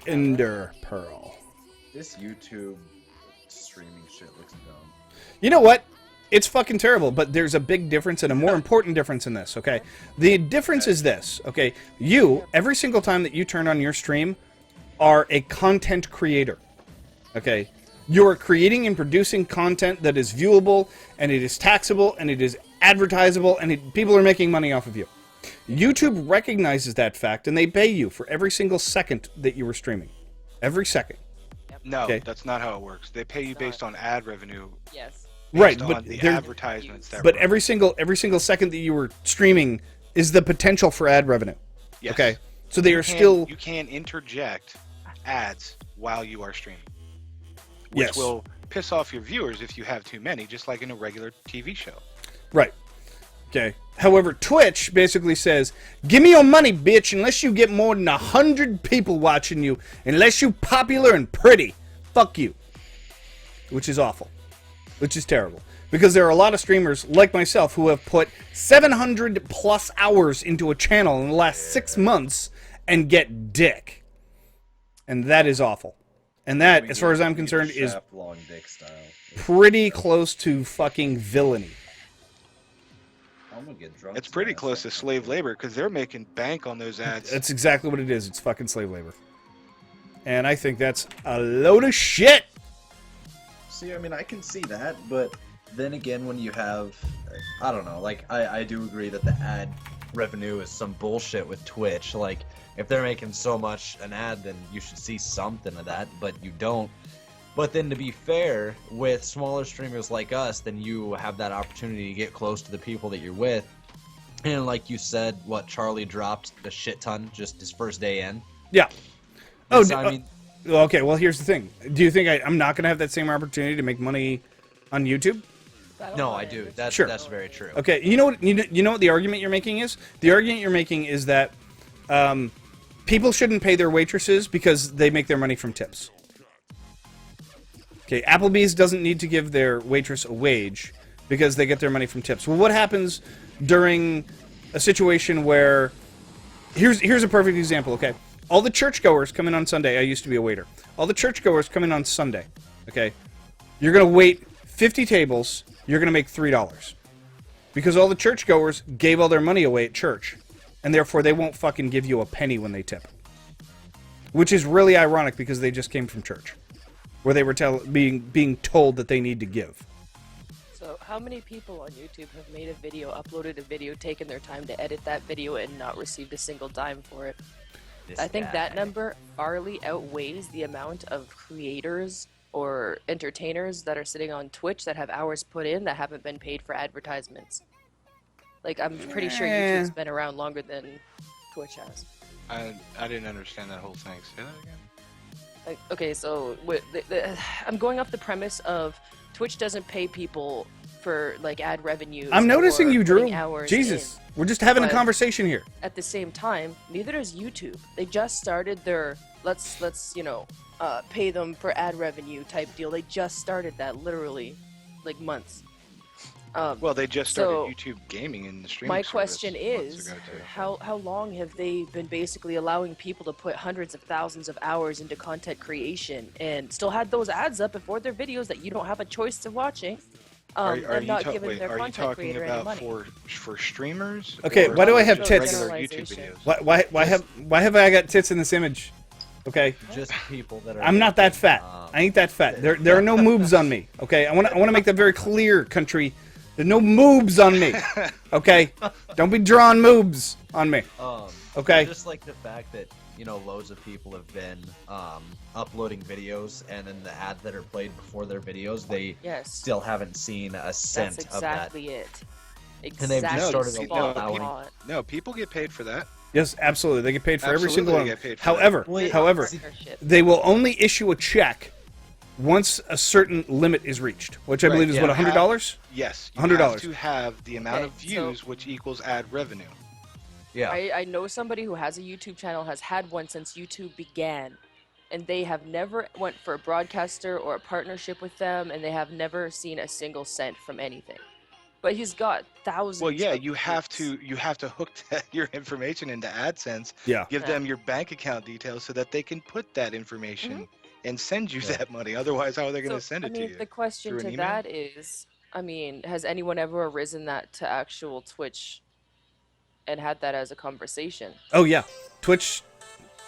Ender Pearl. This YouTube streaming shit looks dumb. You know what? It's fucking terrible, but there's a big difference and a more important difference in this, okay? The difference is this, okay? You, every single time that you turn on your stream, are a content creator, okay? You are creating and producing content that is viewable, and it is taxable, and it is advertisable, and people are making money off of you. YouTube recognizes that fact, and they pay you for every single second that you were streaming. Every second. No, okay? That's not how it works. They pay you based on ad revenue. Yes. Right, on but the advertisements. But every single second that you were streaming is the potential for ad revenue. Yes. Okay, so they are still. You can interject ads while you are streaming, which will piss off your viewers if you have too many, just like in a regular TV show. Right. Okay. However, Twitch basically says, "Give me your money, bitch, unless you get more than 100 people watching you, unless you popular and pretty. Fuck you." Which is awful. Which is terrible. Because there are a lot of streamers, like myself, who have put 700 plus hours into a channel in the last 6 months and get dick. And that is awful. And that, as far as I'm concerned, is long dick style. pretty close to fucking villainy. I'm gonna get drunk. It's pretty close to slave labor because they're making bank on those ads. That's exactly what it is. It's fucking slave labor. And I think that's a load of shit. See, I mean, I can see that, but then again, when you have, I don't know, like, I do agree that the ad revenue is some bullshit with Twitch. Like, if they're making so much an ad, then you should see something of that, but you don't. But then to be fair, with smaller streamers like us, then you have that opportunity to get close to the people that you're with. And like you said, what, Charlie dropped a shit ton just his first day in? Yeah. Oh, so, I mean... Okay, well, here's the thing. Do you think I'm not going to have that same opportunity to make money on YouTube? No, I do. That's very true. Okay, you know what the argument you're making is? The argument you're making is that people shouldn't pay their waitresses because they make their money from tips. Okay, Applebee's doesn't need to give their waitress a wage because they get their money from tips. Well, what happens during a situation where... Here's a perfect example, okay? All the churchgoers come in on Sunday. I used to be a waiter. All the churchgoers come in on Sunday. Okay? You're going to wait 50 tables. You're going to make $3. Because all the churchgoers gave all their money away at church. And therefore, they won't fucking give you a penny when they tip. Which is really ironic because they just came from church. Where they were being told that they need to give. So how many people on YouTube have made a video, uploaded a video, taken their time to edit that video, and not received a single dime for it? I think that number farly outweighs the amount of creators or entertainers that are sitting on Twitch that have hours put in that haven't been paid for advertisements. Like, I'm pretty sure YouTube's been around longer than Twitch has. I didn't understand that whole thing. Say that again. Like, okay, so I'm going off the premise of Twitch doesn't pay people for like ad revenues. I'm noticing you, Drew. Jesus, we're just having a conversation here. At the same time, neither does YouTube. They just started their let's pay them for ad revenue type deal. They just started that literally like months. Well, they just started YouTube gaming in the streaming. My question is, how long have they been basically allowing people to put hundreds of thousands of hours into content creation and still had those ads up before their videos that you don't have a choice of watching? And not giving their content creator any money. For streamers? Okay, why do I have tits? YouTube videos? Why have I got tits in this image? Okay, just people that are. I'm not that fat. I ain't that fat. There are no moobs on me. Okay, I want to make that very clear, country. There's no moobs on me. Okay, don't be drawing moobs on me. Okay. Just like the fact that loads of people have been uploading videos, and then the ads that are played before their videos, they still haven't seen a cent of that. That's exactly it. Exactly. And they've just started allowing. No, people get paid for that. Yes, absolutely. They get paid for every single one. However, they will only issue a check once a certain limit is reached, which I believe is what, $100? Yes, you $100. have to have the amount of views, which equals ad revenue. Yeah. I know somebody who has a YouTube channel, has had one since YouTube began, and they have never went for a broadcaster or a partnership with them, and they have never seen a single cent from anything. But he's got thousands. Well, yeah, of you have to hook your information into AdSense. Yeah. Give them your bank account details so that they can put that information and send you that money. Otherwise, how are they going to send it to you? The question Through an to email? that is, has anyone ever arisen that to actual Twitch and had that as a conversation? Oh yeah, Twitch.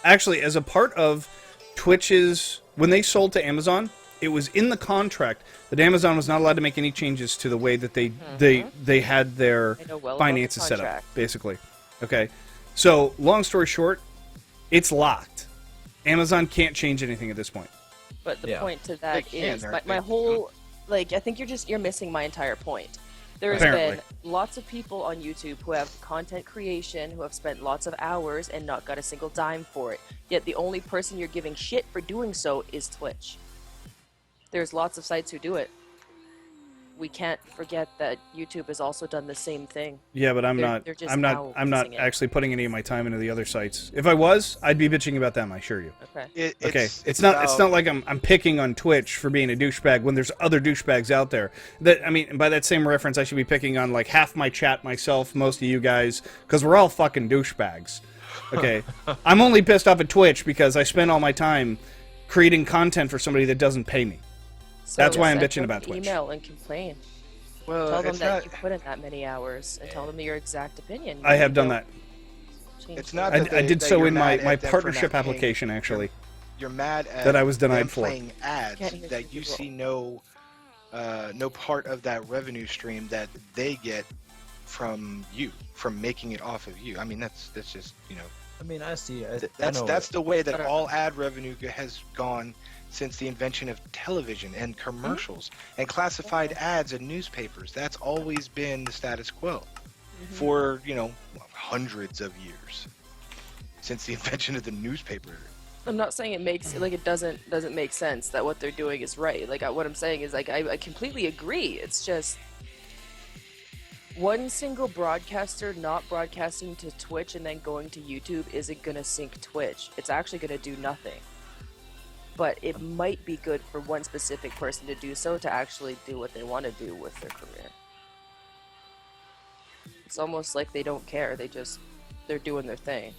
Actually, as a part of Twitch's, when they sold to Amazon, it was in the contract that Amazon was not allowed to make any changes to the way that they had their finances set up, basically. Okay, so long story short, it's locked. Amazon can't change anything at this point. But the point to that is my whole, I think you're missing my entire point. There's been lots of people on YouTube who have content creation, who have spent lots of hours and not got a single dime for it. Yet the only person you're giving shit for doing so is Twitch. There's lots of sites who do it. We can't forget that YouTube has also done the same thing. Yeah, but I'm not actually putting any of my time into the other sites. If I was, I'd be bitching about them, I assure you. Okay. It's not like I'm picking on Twitch for being a douchebag when there's other douchebags out there. By that same reference, I should be picking on like half my chat, myself, most of you guys, because we're all fucking douchebags. Okay. I'm only pissed off at Twitch because I spend all my time creating content for somebody that doesn't pay me. So that's why I'm bitching about Twitch. Email and complain. Well, tell them that you put in that many hours and tell them your exact opinion. I have done that. It's not. I did so in my partnership application, actually. You're mad at that I was denied for playing ads that you see no part of that revenue stream that they get from you, from making it off of you. I mean, that's just I see. That's the way that all ad revenue has gone since the invention of television and commercials and classified ads in newspapers. That's always been the status quo for, hundreds of years since the invention of the newspaper. I'm not saying it makes it doesn't make sense that what they're doing is right. What I'm saying is I completely agree. It's just one single broadcaster not broadcasting to Twitch and then going to YouTube isn't gonna sink Twitch. It's actually gonna do nothing. But it might be good for one specific person to do so, to actually do what they want to do with their career. It's almost like they don't care. They're doing their thing.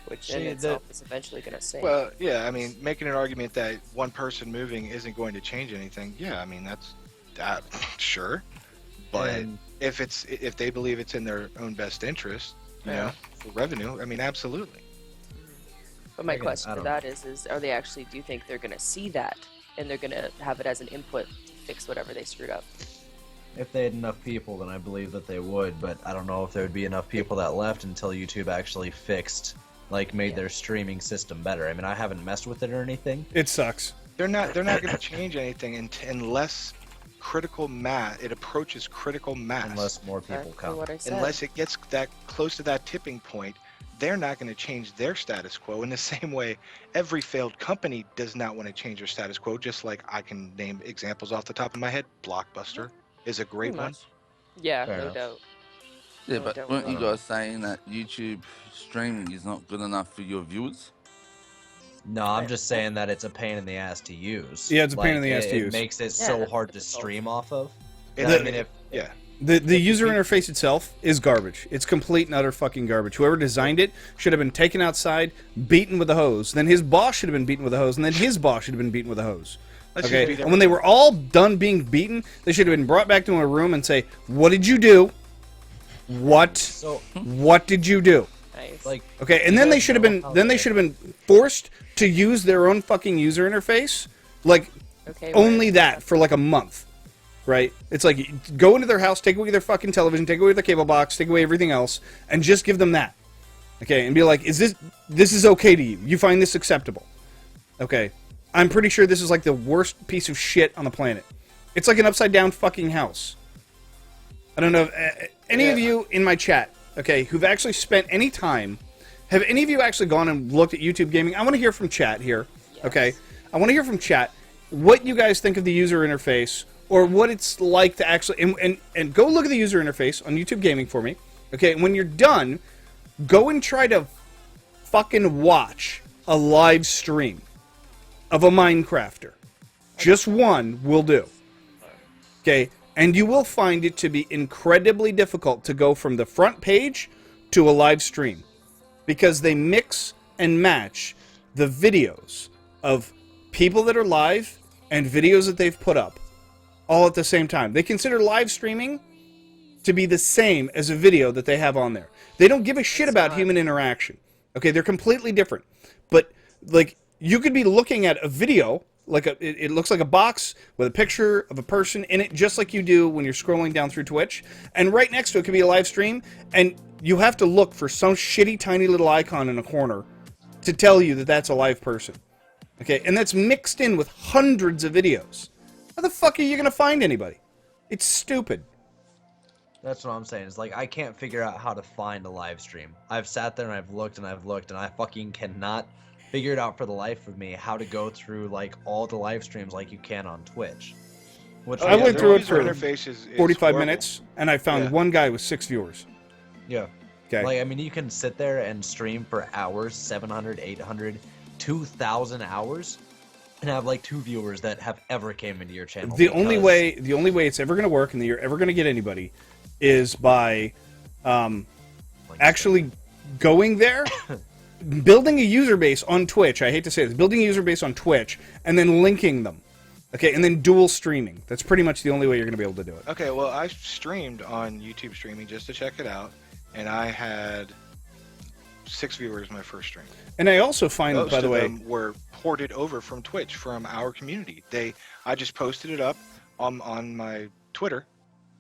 Which in itself is eventually going to sink. Well, yeah, I mean, making an argument that one person moving isn't going to change anything, yeah, I mean, that's sure. But if they believe it's in their own best interest, you know, for revenue, I mean, absolutely. But my question to that is do you think they're going to see that and they're going to have it as an input to fix whatever they screwed up? If they had enough people, then I believe that they would, but I don't know if there would be enough people that left until YouTube actually made their streaming system better. I mean, I haven't messed with it or anything. It sucks. They're not going to change anything unless it approaches critical mass. Unless more people come. Unless it gets that close to that tipping point, they're not going to change their status quo. In the same way, every failed company does not want to change their status quo, just like I can name examples off the top of my head. Blockbuster is a great one. Yeah, no doubt. Yeah, but weren't you guys saying that YouTube streaming is not good enough for your viewers? No, I'm just saying that it's a pain in the ass to use. Yeah, it's a pain in the ass to use. It makes it so hard to stream off of. The user interface itself is garbage. It's complete and utter fucking garbage. Whoever designed it should have been taken outside, beaten with a hose. Then his boss should have been beaten with a hose, and then his boss should have been beaten with a hose. Okay, and when they were all done being beaten, they should have been brought back to a room and say, "What did you do? What did you do?" Nice. Okay, and then they should have been forced to use their own fucking user interface, only that for a month. Right? It's like, go into their house, take away their fucking television, take away their cable box, take away everything else, and just give them that. Okay? And be like, this is okay to you? You find this acceptable? Okay. I'm pretty sure this is the worst piece of shit on the planet. It's like an upside down fucking house. I don't know if any of you in my chat, okay, who've actually spent any time, have any of you actually gone and looked at YouTube gaming? I want to hear from chat here. Yes. Okay? I want to hear from chat what you guys think of the user interface, or what it's like to actually... And go look at the user interface on YouTube Gaming for me. Okay, and when you're done, go and try to fucking watch a live stream of a Minecrafter. Just one will do. Okay, And you will find it to be incredibly difficult to go from the front page to a live stream, because they mix and match the videos of people that are live and videos that they've put up all at the same time. They consider live streaming to be the same as a video that they have on there. They don't give a shit about human interaction. Okay, they're completely different. But, like, you could be looking at a video, like it looks like a box with a picture of a person in it, just like you do when you're scrolling down through Twitch, and right next to it could be a live stream, and you have to look for some shitty tiny little icon in a corner to tell you that that's a live person. Okay, and that's mixed in with hundreds of videos. How the fuck are you gonna find anybody? It's stupid. That's what I'm saying. It's like, I can't figure out how to find a live stream. I've sat there and I've looked and I've looked, and I fucking cannot figure it out for the life of me how to go through, like, all the live streams like you can on Twitch. Which I went through it for interface is 45 horrible. minutes, and I found one guy with 6 viewers. Yeah. Okay. Like, I mean, you can sit there and stream for hours, 700, 800, 2,000 hours, and have like 2 viewers that have ever came into your channel. The only way it's ever going to work and that you're ever going to get anybody is by actually going there, building a user base on Twitch. I hate to say this, building a user base on Twitch and then linking them. Okay, and then dual streaming. That's pretty much the only way you're going to be able to do it. Okay, well, I streamed on YouTube streaming just to check it out, and I had 6 viewers my first stream. And I also find, Most by the of way, them were ported over from Twitch from our community. I just posted it up on my Twitter,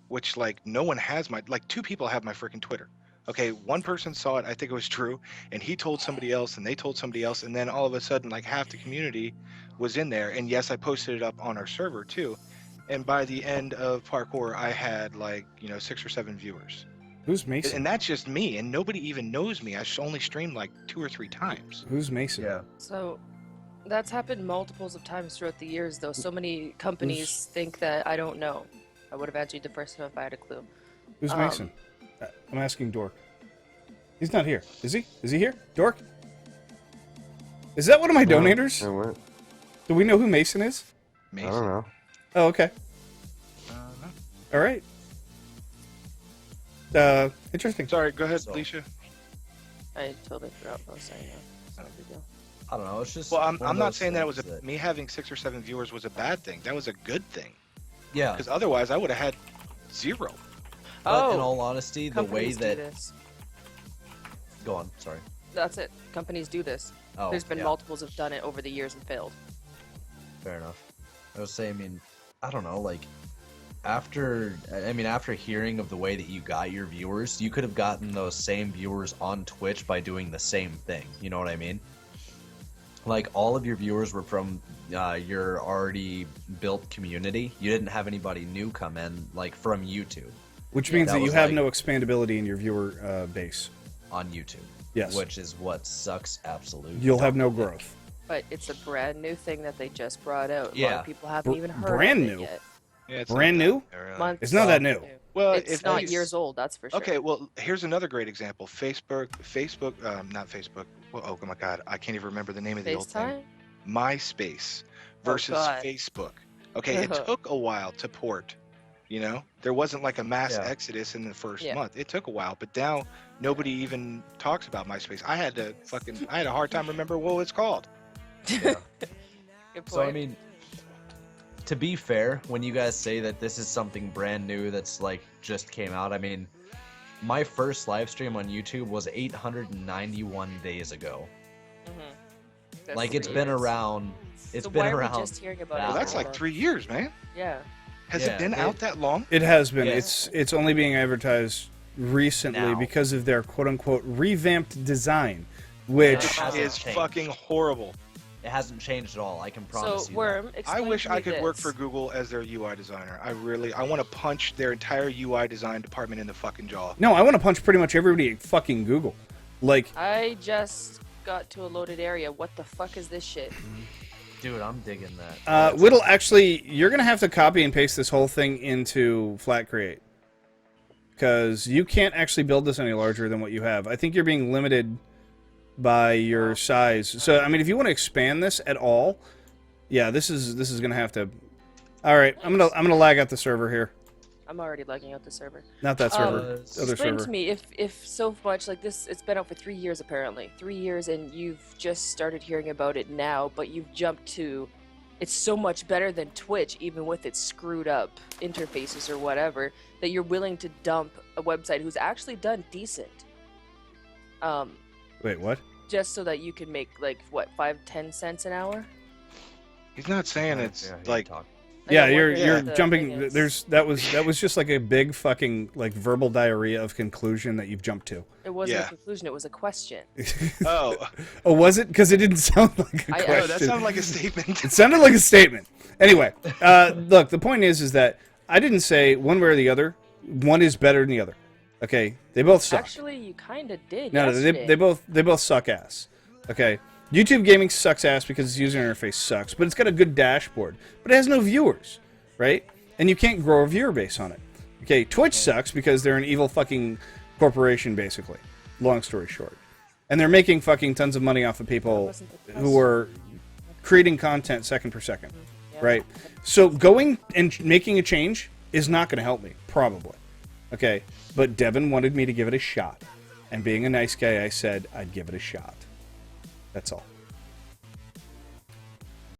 which, like, no one has like 2 people have my freaking Twitter. Okay, one person saw it, I think it was Drew, and he told somebody else, and they told somebody else, and then all of a sudden, like, half the community was in there. And yes, I posted it up on our server too. And by the end of parkour, I had, like, 6 or 7 viewers. Who's Mason? And that's just me, and nobody even knows me. I only streamed like 2 or 3 times. Who's Mason? Yeah. So that's happened multiples of times throughout the years, though. So many companies think that I don't know. I would have answered the first time if I had a clue. Who's Mason? I'm asking Dork. He's not here. Is he? Is he here? Dork? Is that one of my donators? I went. Do we know who Mason is? Mason. I don't know. Oh, okay. All right. Interesting. Sorry, go ahead, So- Alicia. I totally forgot what I was saying now. It's not a big deal. I don't know. It's just. Well, one I'm of not those saying that things me having 6 or 7 viewers was a bad thing. That was a good thing. Yeah. Because otherwise, I would have had 0. But in all honesty, the way Companies do that. this. Go on. Sorry. That's it. Companies do this. Oh. There's been yeah, multiples have done it over the years and failed. Fair enough. I was saying, I mean, I don't know, like, after hearing of the way that you got your viewers, you could have gotten those same viewers on Twitch by doing the same thing. You know what I mean? Like, all of your viewers were from your already built community. You didn't have anybody new come in, like, from YouTube. Which means that that you was have like- no expandability in your viewer base. On YouTube. Yes. Which is what sucks absolutely. You'll have no growth. But it's a brand new thing that they just brought out. A lot Yeah. of people haven't even heard brand of new? it yet. Yeah, it's Brand not new? that- Months It's not that new. Well, It's if not you- years old, that's for sure. Okay, well, here's another great example. Not Facebook. Well, oh my God, I can't even remember the name of the old thing. FaceTime? MySpace versus God. Facebook. Okay, it took a while to port. There wasn't like a mass Yeah. exodus in the first Yeah. month. It took a while, but now nobody even talks about MySpace. I had a hard time remember what it's called. Yeah. Good So, I point. mean, to be fair, when you guys say that this is something brand new that's, like, just came out, I mean, my first live stream on YouTube was 891 days ago. That's Like, it's 3 been years. around. It's So been why are we around. just hearing about now. it? Well, that's now? like 3 years, man. Yeah. Has Yeah, it been it- out that long? It has been. Yeah. It's only being advertised recently Now. because of their quote-unquote revamped design, which Yeah. hasn't Is changed. fucking horrible. It hasn't changed at all. I can promise So, you. Worm, I explain wish to I me could work this. for Google as their UI designer. I want to punch their entire UI design department in the fucking jaw. no, I want to punch pretty much everybody at fucking Google. Like, I just got to a loaded area. What the fuck is this shit? Dude, I'm digging that. Whittle, actually, you're gonna have to copy and paste this whole thing into Flat Create because you can't actually build this any larger than what you have. I think you're being limited by your size. So, I mean, if you want to expand this at all, yeah, this is gonna have to. All right, I'm gonna lag out the server here. I'm already logging out the server. Not that server. Other Explain server. to me if so much like this, it's been out for 3 years apparently. 3 years, and you've just started hearing about it now, but you've jumped to it's so much better than Twitch, even with its screwed up interfaces or whatever, that you're willing to dump a website who's actually done decent. Wait, what? Just so that you can make like what 5-10 cents an hour. He's not saying it's like. Yeah, I you're wonder what the jumping. thing is. That was just like a big fucking like verbal diarrhea of conclusion that you've jumped to. It wasn't Yeah. a conclusion; it was a question. Oh, Oh, was it? Because it didn't sound like a I- question. no, that sounded like a statement. It sounded like a statement. Anyway, look, the point is that I didn't say one way or the other. One is better than the other. Okay, they both suck. Actually, you kind of did. No, yesterday. they both suck ass. Okay, YouTube gaming sucks ass because its user interface sucks, but it's got a good dashboard, but it has no viewers, right? And you can't grow a viewer base on it. Okay, Twitch sucks because they're an evil fucking corporation, basically. Long story short, and they're making fucking tons of money off of people who are creating content second per second, Yeah. right? So going and making a change is not going to help me, probably. Okay, but Devin wanted me to give it a shot. And being a nice guy, I said I'd give it a shot. That's all.